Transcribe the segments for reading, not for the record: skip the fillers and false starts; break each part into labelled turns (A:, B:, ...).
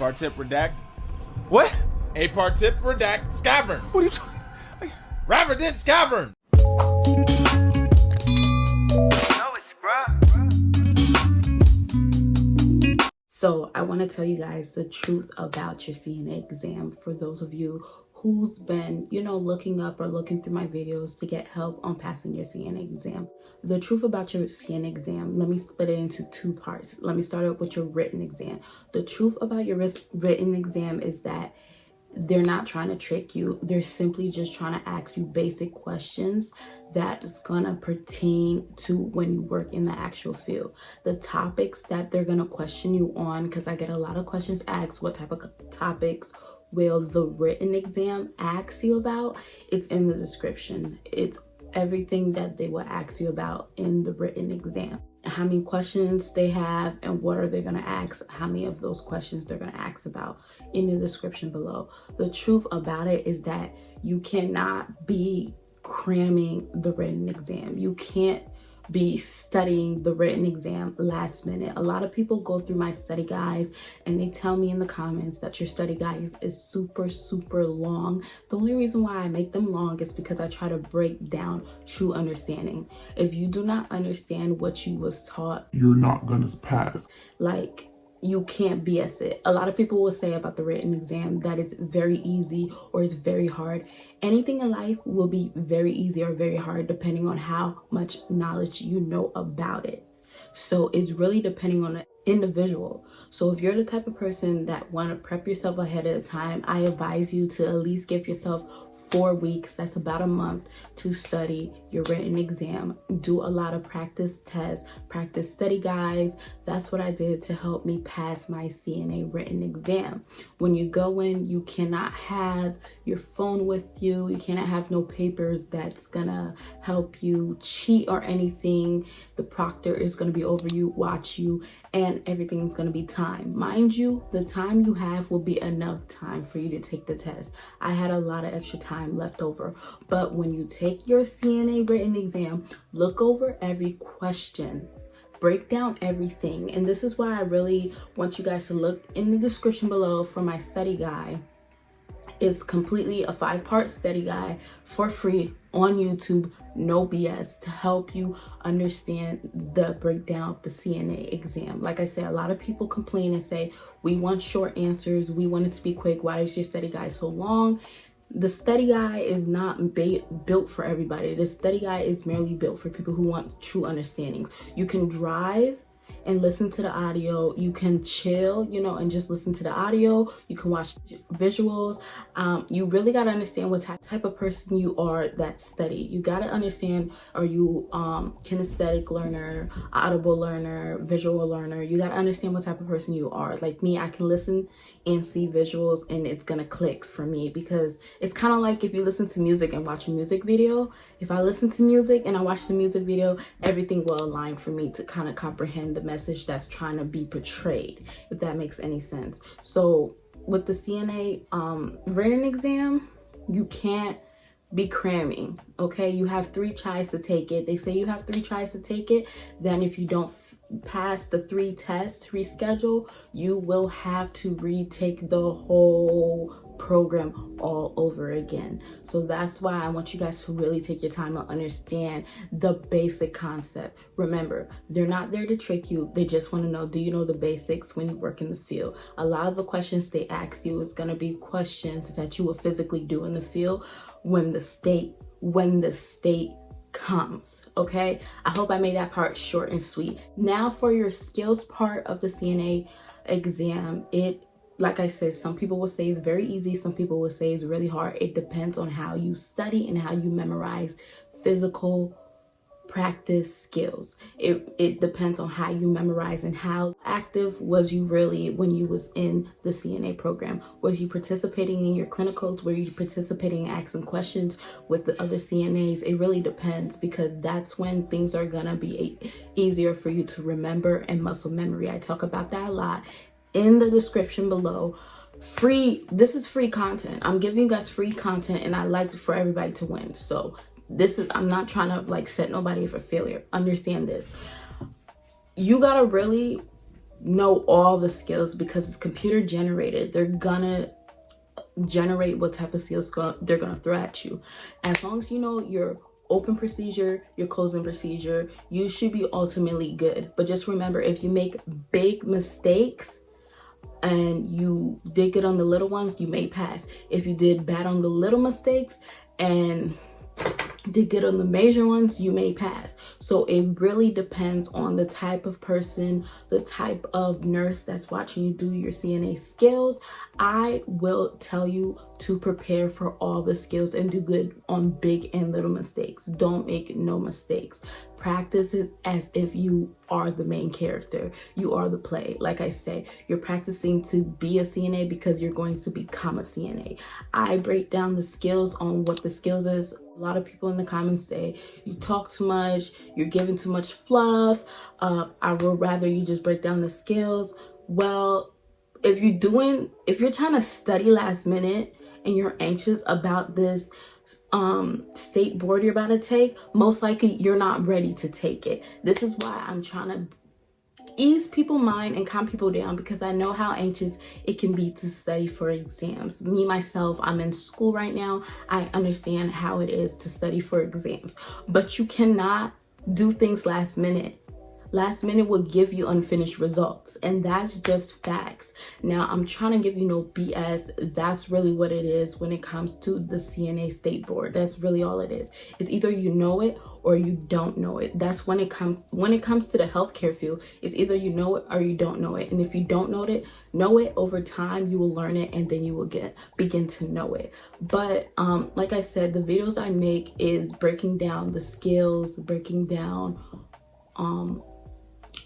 A: part tip redact.
B: What?
A: A part tip redact. Scavern.
B: What are you talking?
A: Rather than scavern.
C: So I want to tell you guys the truth about your CNA exam for those of you who's been, looking up or looking through my videos to get help on passing your CNA exam. The truth about your CNA exam, let me split it into two parts. Let me start up with your written exam. The truth about your written exam is that they're not trying to trick you. They're simply just trying to ask you basic questions that's gonna pertain to when you work in the actual field. The topics that they're gonna question you on, because I get a lot of questions asked, what type of topics will the written exam ask you about? It's in the description. It's everything that they will ask you about in the written exam. How many questions they have and what are they going to ask, how many of those questions they're going to ask about in the description below. The truth about it is that you cannot be cramming the written exam. You can't be studying the written exam last minute. A lot of people go through my study guides and they tell me in the comments that your study guide is super long. The only reason why I make them long is because I try to break down true understanding. If you do not understand what you was taught,
B: you're not gonna pass.
C: Like, you can't BS it. A lot of people will say about the written exam that it's very easy or it's very hard. Anything in life will be very easy or very hard depending on how much knowledge you know about it. So it's really depending on the individual. So if you're the type of person that want to prep yourself ahead of time, I advise you to at least give yourself 4 weeks, that's about a month, to study your written exam. Do a lot of practice tests, practice study guides. That's what I did to help me pass my CNA written exam. When you go in, you cannot have your phone with you. You cannot have no papers that's gonna help you cheat or anything. The proctor is gonna be over you, watch you, and everything's gonna be time. Mind you, the time you have will be enough time for you to take the test. I had a lot of extra time left over, but when you take your CNA written exam, look over every question, break down everything. And this is why I really want you guys to look in the description below for my study guide. It's completely a 5-part study guide for free on YouTube, no BS, to help you understand the breakdown of the CNA exam. Like I said, a lot of people complain and say, we want short answers, we want it to be quick, why is your study guide so long? The study guide is not built for everybody. The study guide is merely built for people who want true understanding. You can drive and listen to the audio. You can chill, and just listen to the audio. You can watch visuals. You really got to understand what type of person you are that study. You got to understand, are you kinesthetic learner, audible learner, visual learner? You got to understand what type of person you are. Like me, I can listen and see visuals and it's gonna click for me, because it's kind of like if you listen to music and watch a music video. If I listen to music and I watch the music video, everything will align for me to kind of comprehend the message that's trying to be portrayed, if that makes any sense. So with the CNA written exam, you can't be cramming, okay? You have 3 tries to take it. They say you have 3 tries to take it. Then if you don't pass the 3 tests reschedule, you will have to retake the whole program all over again. So that's why I want you guys to really take your time to understand the basic concept. Remember, they're not there to trick you. They just want to know, do you know the basics when you work in the field? A lot of the questions they ask you is going to be questions that you will physically do in the field when the state comes. Okay, I hope I made that part short and sweet. Now for your skills part of the CNA exam, like I said, some people will say it's very easy, some people will say it's really hard. It depends on how you study and how you memorize physical practice skills. It depends on how you memorize and how active was you really when you was in the CNA program. Was you participating in your clinicals? Were you participating in asking questions with the other CNAs? It really depends, because that's when things are gonna be easier for you to remember and muscle memory. I talk about that a lot in the description below. This is free content. I'm giving you guys free content, and I like for everybody to win. So I'm not trying to set nobody for failure. Understand this. You gotta really know all the skills because it's computer generated. They're gonna generate what type of skills they're gonna throw at you. As long as you know your open procedure, your closing procedure, you should be ultimately good. But just remember, if you make big mistakes and you did good on the little ones, you may pass. If you did bad on the little mistakes and did good on the major ones, you may pass. So it really depends on the type of person, the type of nurse that's watching you do your CNA skills. I will tell you to prepare for all the skills and do good on big and little mistakes. Don't make no mistakes. Practice it as if you are the main character. You are the play. Like I said, you're practicing to be a CNA because you're going to become a CNA. I break down the skills on what the skills is. A lot of people in the comments say you talk too much, you're giving too much fluff. I would rather you just break down the skills. Well, if you're trying to study last minute and you're anxious about this state board you're about to take, most likely you're not ready to take it. This is why I'm trying to ease people's mind and calm people down, because I know how anxious it can be to study for exams. Me, myself, I'm in school right now. I understand how it is to study for exams, but you cannot do things last minute. Last minute will give you unfinished results, and that's just facts. Now, I'm trying to give you no BS. That's really what it is when it comes to the CNA State Board. That's really all it is. It's either you know it or you don't know it. That's when it comes to the healthcare field. It's either you know it or you don't know it. And if you don't know it over time, you will learn it, and then you will begin to know it. But like I said, the videos I make is breaking down the skills, breaking down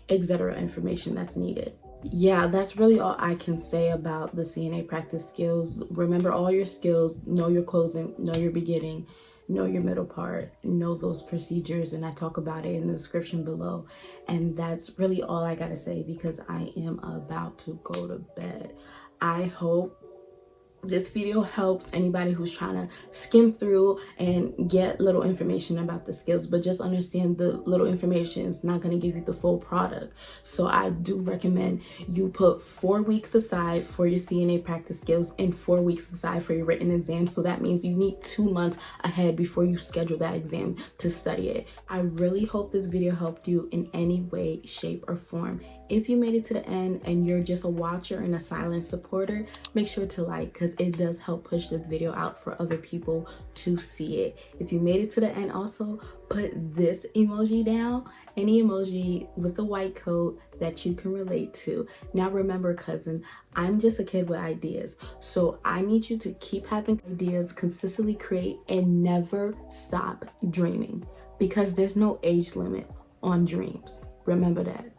C: etc. information that's needed. Yeah, that's really all I can say about the CNA practice skills. Remember all your skills, know your closing, know your beginning, know your middle part, know those procedures, and I talk about it in the description below. And that's really all I gotta say because I am about to go to bed. I hope this video helps anybody who's trying to skim through and get little information about the skills, but just understand the little information is not going to give you the full product. So I do recommend you put 4 weeks aside for your CNA practice skills and 4 weeks aside for your written exam. So that means you need 2 months ahead before you schedule that exam to study it. I really hope this video helped you in any way, shape, or form. If you made it to the end and you're just a watcher and a silent supporter, make sure to like, because it does help push this video out for other people to see it. If you made it to the end, also put this emoji down, any emoji with a white coat that you can relate to. Now remember, cousin, I'm just a kid with ideas, so I need you to keep having ideas, consistently create, and never stop dreaming, because there's no age limit on dreams. Remember that.